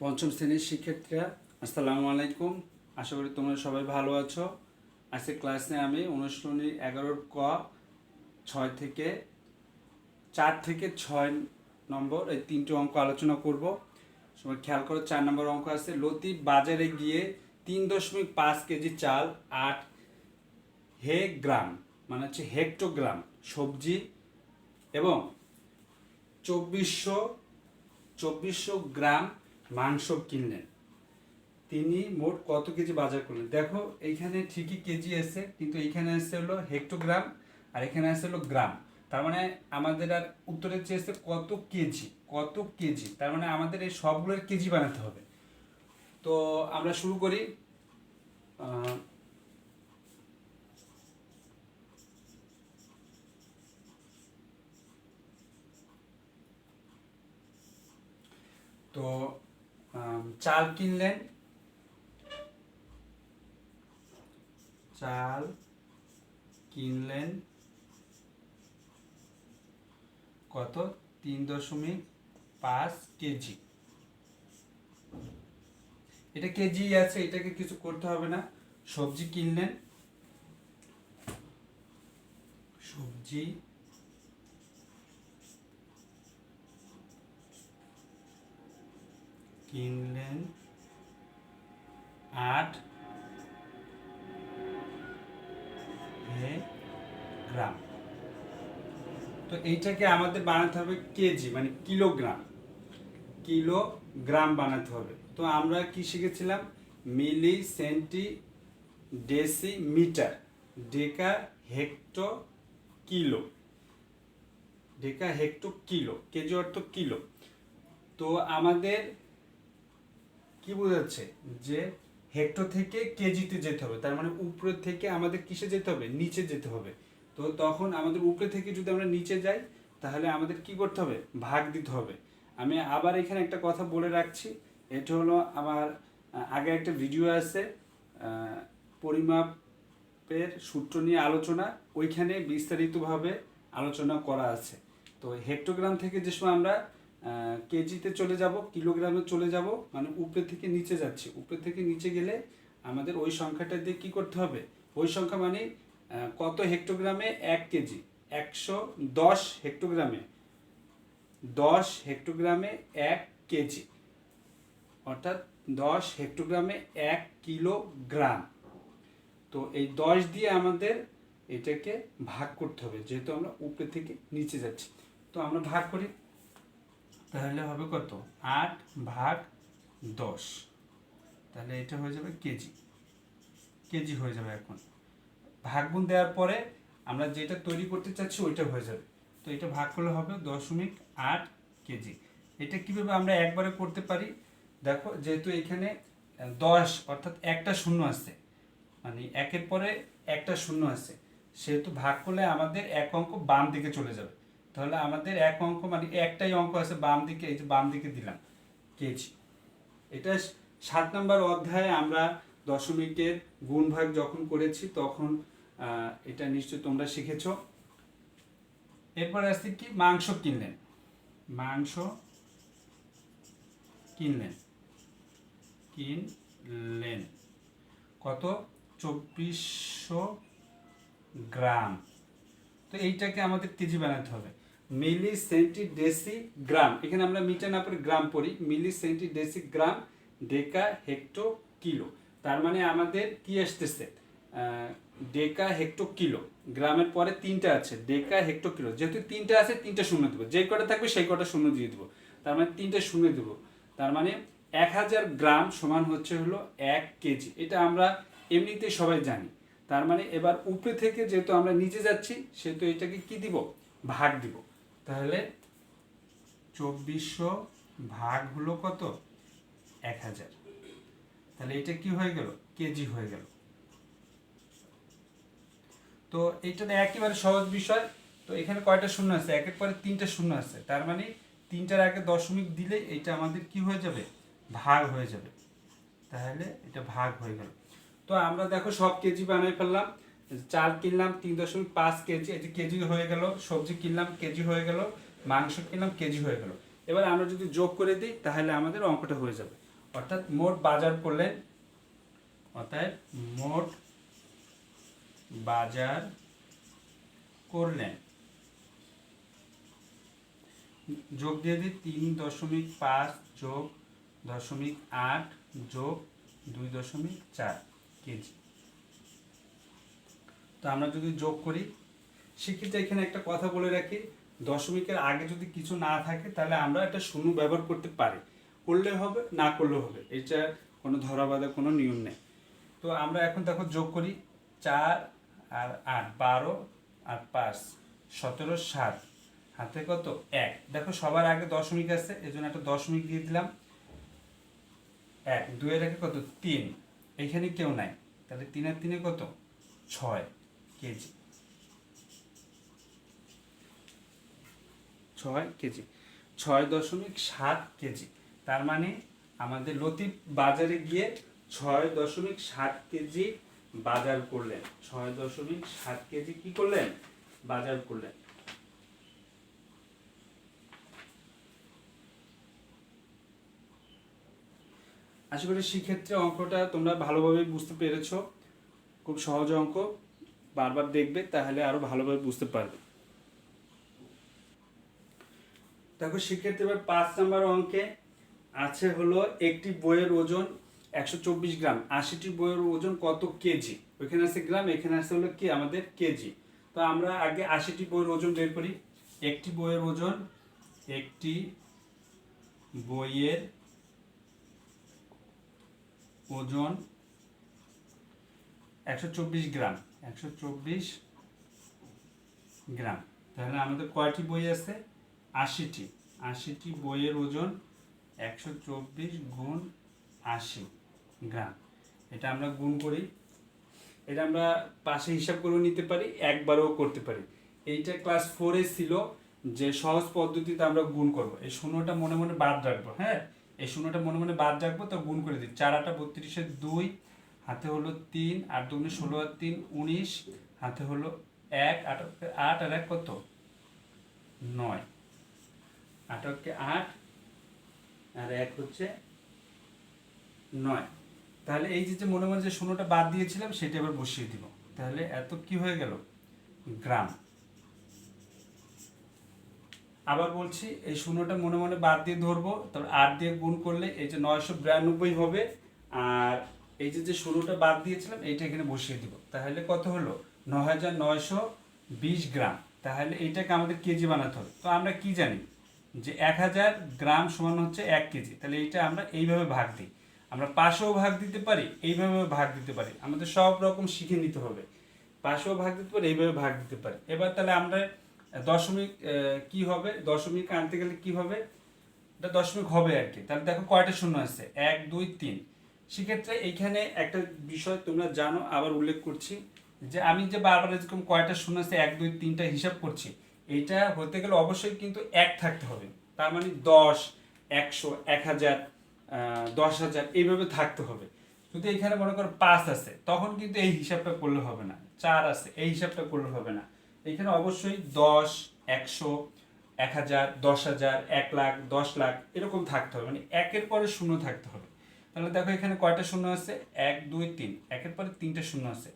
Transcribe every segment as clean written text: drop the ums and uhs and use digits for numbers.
পঞ্চম শ্রেণীর শিক্ষার্থীরা আসসালামু আলাইকুম। আশা করি তোমরা সবাই ভালো আছো। আজকে ক্লাসে আমি অনুশীলনী 11 ক 4 থেকে 6 নম্বর এই তিনটি অঙ্ক আলোচনা করব। সবাই খেয়াল করো, 4 নম্বর অঙ্ক আছে, লতিফ বাজারে গিয়ে 3.5 কেজি চাল 8 গ্রাম মানে হচ্ছে হেক্টোগ্রাম সবজি এবং 2400 গ্রাম মাংস কিনলেন। তিনি মোট কত কেজি বাজার করলেন? দেখো এইখানে ঠিকই কেজি আছে, কিন্তু এইখানে আসছে হলো হেক্টোগ্রাম আর এখানে আসছে হলো গ্রাম। তার মানে আমাদের আর উত্তরে চেয়েছে কত কেজি, তার মানে আমাদের এই সবগুলোর কেজি বানাতে হবে। তো আমরা শুরু করি। তো চাল কিনলেন কত? 3.5 কেজি। এটা কেজি আছে, এটাকে কিছু করতে হবে না। সবজি কিনলেন, সবজি 8 গ্রাম। তো এইটাকে আমাদের বানাতে হবে কেজি মানে কিলোগ্রাম বানাতে হবে। তো আমরা কি শিখেছিলাম? মিলি, সেন্টি, ডেসি, মিটার, ডেকা, হেক্টো, কিলো। কেজি অর্থ কিলো। তো আমাদের কি বোঝাচ্ছে যে হেক্টর থেকে কেজিতে যেতে হবে, তার মানে উপরে থেকে আমাদের কিসে যেতে হবে? নিচে যেতে হবে। তো তখন আমাদের উপরে থেকে যদি আমরা নিচে যাই তাহলে আমাদের কি করতে হবে? ভাগ দিতে হবে। আমি আবার এখানে একটা কথা বলে রাখছি, এটা হলো আমার আগে একটা ভিডিও আছে পরিমাপের সূত্র নিয়ে আলোচনা, ওইখানে বিস্তারিতভাবে আলোচনা করা আছে। তো হেক্টোগ্রাম থেকে যে সময় আমরা কেজিতে চলে যাব, কিলোগ্রামে চলে যাব, মানে উপরে থেকে নিচে যাচ্ছি। উপরে থেকে নিচে গেলে আমাদের ওই সংখ্যাটা দিয়ে কী করতে হবে? ওই সংখ্যা মানে কত হেক্টোগ্রামে 1 কেজি? 110 হেক্টোগ্রামে 1 কেজি, অর্থাৎ 10 হেক্টোগ্রামে 1 কিলোগ্রাম। তো এই 10 দিয়ে আমাদের এটাকে ভাগ করতে হবে, যেহেতু আমরা উপরে থেকে নিচে যাচ্ছি। তো আমরা ভাগ করি, তাহলে হবে কত? 8/10। তাহলে এটা হয়ে যাবে কেজি হয়ে যাবে। এখন ভাগগুণ দেওয়ার পরে আমরা যেটা তৈরি করতে চাচ্ছি ওইটা হয়ে যাবে। তো এটা ভাগ করলে হবে 0.8 কেজি। এটা কিভাবে আমরা একবারে করতে পারি? দেখো, যেহেতু এখানে 10 অর্থাৎ একটা শূন্য আছে, মানে একের পরে একটা শূন্য আছে, সেহেতু ভাগ করলে আমাদের এক অঙ্ক বাম দিকে চলে যাবে। তাহলে আমাদের এক অঙ্ক মানে একটাই অঙ্ক আছে বাম দিকে, এই যে বাম দিকে দিলাম কেজি। এটা 7 নম্বর অধ্যায়ে আমরা দশমিকের গুণ ভাগ যখন করেছি তখন এটা নিশ্চয় তোমরা শিখেছ। এরপর আসছে কি? মাংস কিনলেন কত? 2400 গ্রাম। তো এইটাকে আমাদের কেজি বানাতে হবে। মিলি, সেন্টি, ডেসি, গ্রাম, এখানে আমরা মিটার না পড়ে গ্রাম পড়ি। মিলি, সেন্টি, ডেসি, গ্রাম, ডেকা, হেক্টো, কিলো। তার মানে আমাদের কি আসতেছে? ডেকা, হেক্টো, কিলো। গ্রামের পরে 3টা আছে, ডেকা, হেক্টো, কিলো। যেহেতু 3টা আছে 3টা শূন্য দেবো, যে কটা থাকবে সেই কটা শূন্য দিয়ে দেবো। তার মানে 3টা শূন্য দেবো। তার মানে 1000 গ্রাম সমান হচ্ছে হলো 1 কেজি। এটা আমরা এমনিতেই সবাই জানি। তার মানে এবার উপরে থেকে যেহেতু আমরা নিচে যাচ্ছি, সেহেতু এটাকে কি দিব? ভাগ দিব। তাহলে 2400 ভাগ হলো কত? 1000। তাহলে এটা কি হয়ে গেল? কেজি হয়ে গেল। তো এইটা একেবারে সহজ বিষয়। তো এখানে কয়টা শূন্য আছে? একের পরে 3টা শূন্য আছে, তার মানে 3টার আগে দশমিক দিলে এটা আমাদের কি হয়ে যাবে? ভাগ হয়ে যাবে। তাহলে এটা ভাগ হয়ে গেল। তো আমরা দেখো সব কেজি বানিয়ে ফেললাম। চাল কিনলাম 3.5 কেজি, এটি কেজি হয়ে গেল। সবজি কিনলাম, কেজি হয়ে গেল। মাংস কিনলাম, কেজি হয়ে গেল। এবার আমরা যদি যোগ করে দিই তাহলে আমাদের অঙ্কটা হয়ে যাবে। অর্থাৎ মোট বাজার করলেন, অর্থাৎ মোট বাজার করলেন, যোগ দিয়ে দিই 3.5 যোগ 0.8 যোগ 2.4 কেজি। তো আমরা যদি যোগ করি, সেক্ষেত্রে এখানে একটা কথা বলে রাখি, দশমিকের আগে যদি কিছু না থাকে তাহলে আমরা একটা শূন্য ব্যবহার করতে পারি, করলে হবে না করলেও হবে, এটা কোনো ধরাবাঁধা কোনো নিয়ম নেই। তো আমরা এখন দেখো যোগ করি, 4 আর 8 12 আর 5 17 7, হাতে কত 1। দেখো সবার আগে দশমিক আছে, এই জন্য একটা দশমিক দিয়ে দিলাম। 1 2 এর আগে কত 3, এখানে কেউ নাই, তাহলে 3 আর 3 কত 6 কেজি, 6 কেজি, 6.7 কেজি। তার মানে আমাদের লতিফ বাজারে গিয়ে 6.7 কেজি বাজার করলেন, 6.7 কেজি কি করলেন বাজার করলেন। আশা করি সেক্ষেত্রে অঙ্কটা তোমরা ভালোভাবে বুঝতে পেরেছো, খুব সহজ অঙ্ক, বারবার দেখবে তাহলে আরো ভালোভাবে বুঝতে পারবে। দেখো সেক্ষেত্রে এবার 5 নম্বর অঙ্কে আছে হলো একটি বইয়ের ওজন 124 গ্রাম, 80টি বইয়ের ওজন কত কেজি। ওইখানে আছে গ্রাম, এখানে আছে হলো কি আমাদের কেজি। তো আমরা আগে 80টি বইয়ের ওজন বের করি। একটি বইয়ের ওজন, একটি বইয়ের ওজন 124 গ্রাম, 124 গ্রাম। তাহলে আমাদের কয়টি বই আছে 80টি, 80টি বইয়ের ওজন 124 গুণ 80 গ্রাম। এটা আমরা গুণ করি, এটা আমরা পাশে হিসাব করে নিতে পারি, একবারও করতে পারি। এইটা ক্লাস 4 এ ছিল যে সহজ পদ্ধতিতে আমরা গুণ করব। এই শূন্যটা মনে মনে বাদ রাখবো, হ্যাঁ এই শূন্যটা মনে মনে বাদ রাখবো, তো গুণ করে দিই। 4 8 32 এর 2, হাতে হলো 3, 8 2 16 আর 3 19, হাতে হলো 1, 8 আর 1 কত 9, 8 8 আর 1 হচ্ছে 9। তাহলে এই যে মনে মনে যে শূন্যটা বাদ দিয়েছিলাম সেটা এবার বসিয়ে দিব। তাহলে এত কি হয়ে গেল গ্রাম। আবার বলছি, এই শূন্যটা মনে মনে বাদ দিয়ে ধরবো, তারপর 8 দিয়ে গুণ করলে এই যে 992 হবে, আর এই যে শূন্যটা বাদ দিয়েছিলাম এইটা এখানে বসিয়ে দিব। তাহলে কত হলো 9920 গ্রাম। তাহলে এইটাকে আমাদের কেজি বানাতে হবে। তো আমরা কি জানি যে 1000 গ্রাম সমান হচ্ছে 1 কেজি। তাহলে এইটা আমরা এইভাবে ভাগ দিই, আমরা পাশেও ভাগ দিতে পারি, এইভাবে ভাগ দিতে পারি, আমাদের সব রকম শিখে নিতে হবে। পাশেও ভাগ দিতে পারি, এইভাবে ভাগ দিতে পারি। এবার তাহলে আমরা দশমিক কি হবে, দশমিক আনতে গেলে কি হবে, এটা দশমিক হবে আর কি। তাহলে দেখো কয়টা শূন্য আছে 1 2 3। সেক্ষেত্রে এইখানে একটা বিষয় তোমরা জানো, আবার উল্লেখ করছি, যে আমি যে বারবার এরকম কয়টা শূন্য আছে 1 2 3টা হিসাব করছি, এইটা হতে গেলে অবশ্যই কিন্তু 1 থাকতে হবে। তার মানে 10 100 1000 10,000 এইভাবে থাকতে হবে। যদি এখানে মনে করো 5 আছে তখন কিন্তু এই হিসাবটা করলে হবে না, 4 আছে এই হিসাবটা করলে হবে না। এখানে অবশ্যই 10 100 1000 10,000 1 লাখ 10 লাখ এরকম থাকতে হবে, মানে একের পরে শূন্য থাকতে হবে। তাহলে দেখো এখানে কয়টা শূন্য আছে 1 2 3, একের পরে 3টা শূন্য আছে।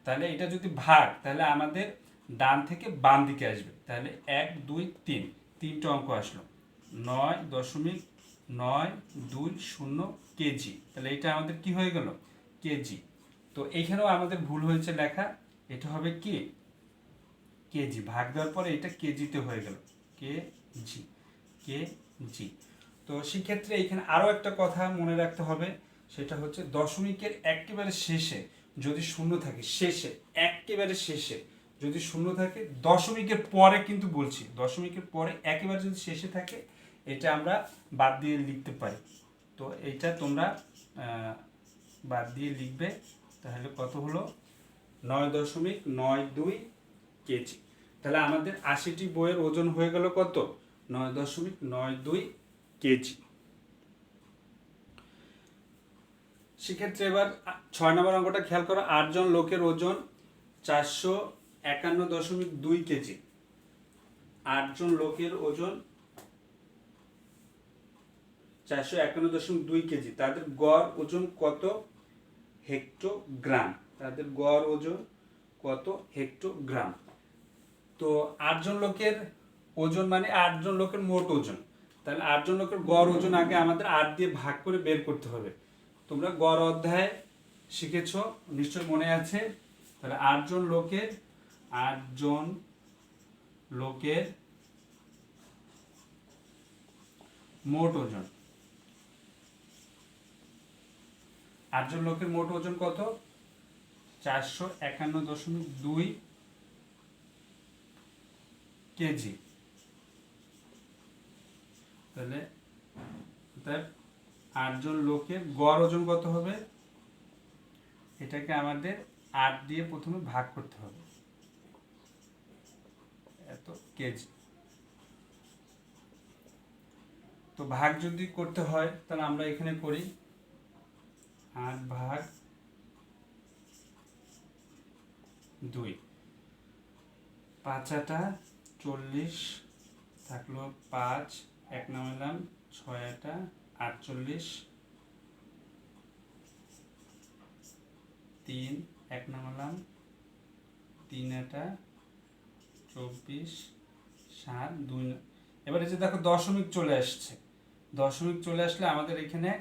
তাহলে এটা যদি ভাগ, তাহলে আমাদের ডান থেকে বাম দিকে আসবে। তাহলে 1 2 3, 3টা অঙ্ক আসলো 9.920 কেজি। তাহলে এটা আমাদের কি হয়ে গেল কেজি। তো এইখানেও আমাদের ভুল হয়েছে লেখা, এটা হবে কি কেজি, ভাগ দেওয়ার পরে এটা কেজিতে হয়ে গেল কেজি, কেজি। তো সেক্ষেত্রে এখানে আরও একটা কথা মনে রাখতে হবে, সেটা হচ্ছে দশমিকের একেবারে শেষে যদি শূন্য থাকে, শেষে একেবারে শেষে যদি শূন্য থাকে, দশমিকের পরে কিন্তু বলছি, দশমিকের পরে একেবারে যদি শেষে থাকে এটা আমরা বাদ দিয়ে লিখতে পারি। তো এইটা তোমরা বাদ দিয়ে লিখবে। তাহলে কত হলো 9.92 কেজি। তাহলে আমাদের 80টি বইয়ের ওজন হয়ে গেল কত 9.92 কেজি। সেক্ষেত্রে এবার 6 নম্বর অঙ্কটা খেয়াল করো, 8 জন লোকের ওজন 451.2 কেজি। 8 জন লোকের ওজন 451.2 কেজি, তাদের গড় ওজন কত হেক্টোগ্রাম, তাদের গড় ওজন কত হেক্টোগ্রাম। তো 8 জন লোকের ওজন মানে 8 জন লোকের মোট ওজন, তাহলে 8 জন লোকের গড় ওজন আগে আমাদের 8 দিয়ে ভাগ করে বের করতে হবে। তোমরা গড় অধ্যায় শিখেছো, নিশ্চয় মনে আছে। তাহলে 8 জন লোকের মোট ওজন, 8 জন লোকের মোট ওজন কত 451.2 কেজি। তাহলে 8 জন লোকের গড় ওজন কত হবে, এটাকে আমাদের 8 দিয়ে প্রথমে ভাগ করতে হবে, এত কেজি। তো ভাগ যদি করতে হয় তাহলে আমরা এখানে করি 8 ভাগ 2, 5 আটা 40 থাকলো 5, 1 নামালাম 6 আটা 48, 3 1 নামালাম 3 আটা 24, 7 2। এবারে যে দেখো দশমিক চলে আসছে, দশমিক চলে আসলে আমাদের এখানে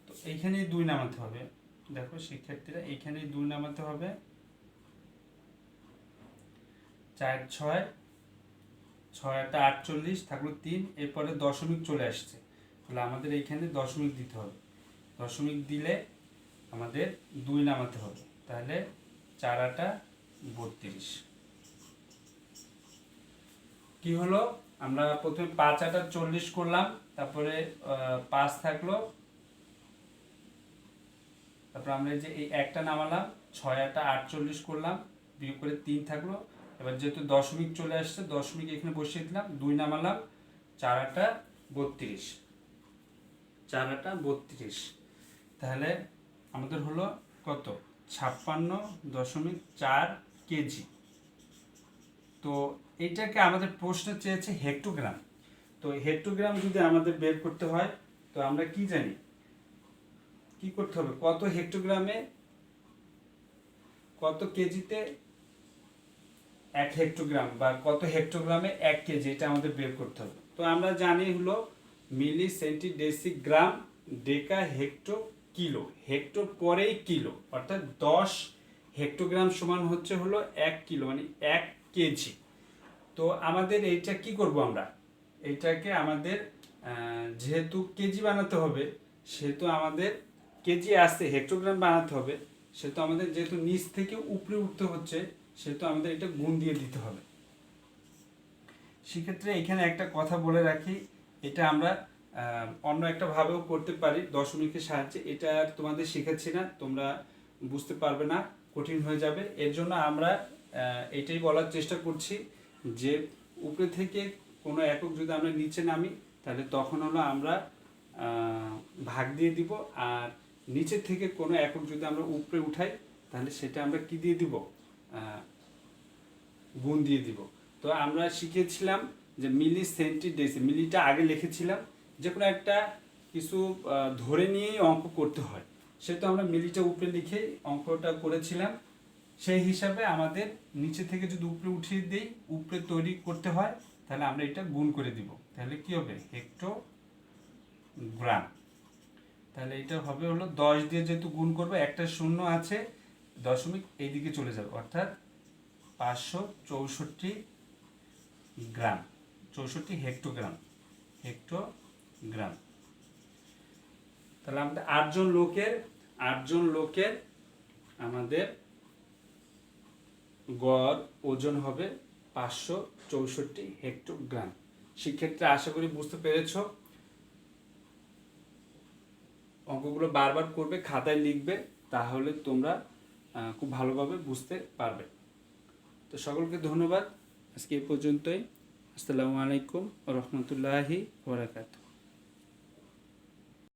তো এইখানেই 2 নামাতে হবে। দেখো শিক্ষার্থীরা এইখানেই 2 নামাতে হবে। 4 6 6 আটা 48 থাকলো 3, এরপরে দশমিক চলে আসছে, তাহলে আমাদের এইখানে দশমিক দিতে হবে। দশমিক দিলে আমাদের 2 নামাতে হবে, তাহলে 4 আটা 32। কি হলো, আমরা প্রথমে 5 আটা 40 করলাম, তারপরে 5 থাকলো, তারপর আমরা এই যে এই একটা নামালাম, 6 আটা 48 করলাম, বিয়োগ করে 3 থাকলো। এবার যেহেতু দশমিক চলে আসছে, দশমিক এখানে বসিয়ে দিলাম, 2 নামালাম, 4 আটা 32, 4 আটা 32। তাহলে আমাদের হলো কত 56.4 কেজি। তো এইটাকে আমাদের প্রশ্ন চেয়েছে হেক্টোগ্রাম। তো হেক্টোগ্রাম যদি আমাদের বের করতে হয়, তো আমরা কি জানি, কি করতে হবে, কত হেক্টোগ্রামে কত কেজিতে 1 হেক্টোগ্রাম বা কত হেক্টোগ্রামে 1 কেজি, এটা আমাদের বের করতে হবে। তো আমরা জানি হলো মিলি সেন্টি ডেসি গ্রাম ডেকা হেক্টো কিলো, হেক্টো পরেই কিলো, অর্থাৎ 10 হেক্টোগ্রাম সমান হচ্ছে হলো 1 কিলো মানে 1 কেজি। তো আমাদের এইটা কি করব, আমরা এইটাকে আমাদের যেহেতু কেজি বানাতে হবে, সেহেতু আমাদের কেজি আসছে হেক্টোগ্রাম বানাতে হবে, সেহেতু আমাদের যেহেতু নিচ থেকে উপরে উঠতে হচ্ছে, সেহেতু আমাদের এটা গুণ দিয়ে দিতে হবে। সেক্ষেত্রে এখানে একটা কথা বলে রাখি, এটা আমরা অন্য একটা ভাবেও করতে পারি দশমিকের সাহায্যে, এটা তোমাদের শেখাচ্ছি না, তোমরা বুঝতে পারবে না, কঠিন হয়ে যাবে। এর জন্য আমরা এটাই বলার চেষ্টা করছি যে উপরে থেকে কোনো একক যদি আমরা নিচে নামি, তাহলে তখন হলো আমরা ভাগ দিয়ে দিব, আর নিচের থেকে কোনো একক যদি আমরা উপরে উঠাই, তাহলে সেটা আমরা কি দিয়ে দিব, গুণ দিয়ে দিব। তো আমরা শিখেছিলাম যে মিলি সেন্টি ডেসি, মিলিটা আগে লিখেছিলাম, যে কোনো একটা কিছু ধরে নিয়েই অঙ্ক করতে হয়, সেটা আমরা মিলিটা উপরে লিখে অঙ্কটা করেছিলাম। সেই হিসাবে আমাদের নিচে থেকে যদি উপরে উঠিয়ে দিই, উপরে তৈরি করতে হয়, তাহলে আমরা এটা গুণ করে দিব, তাহলে কি হবে হেক্টোগ্রাম। তাহলে এটা হবে হলো 10 দিয়ে যেহেতু গুণ করবো, একটা শূন্য আছে, দশমিক এইদিকে চলে যাবে, অর্থাৎ 564 গ্রাম, 64 হেক্টোগ্রাম, হেক্টোগ্রাম। তাহলে আমাদের 8 জন লোকের আমাদের গড় ওজন হবে 564 হেক্টোগ্রাম। শিক্ষার্থীরা আশা করি বুঝতে পেরেছ। অঙ্কগুলো বারবার করবে, খাতায় লিখবে, তাহলে তোমরা খুব ভালোভাবে বুঝতে পারবে। তো সকলকে ধন্যবাদ, আজকে এই পর্যন্তই। আসসালামু আলাইকুম ওয়া রাহমাতুল্লাহি ওয়া বারাকাতুহু।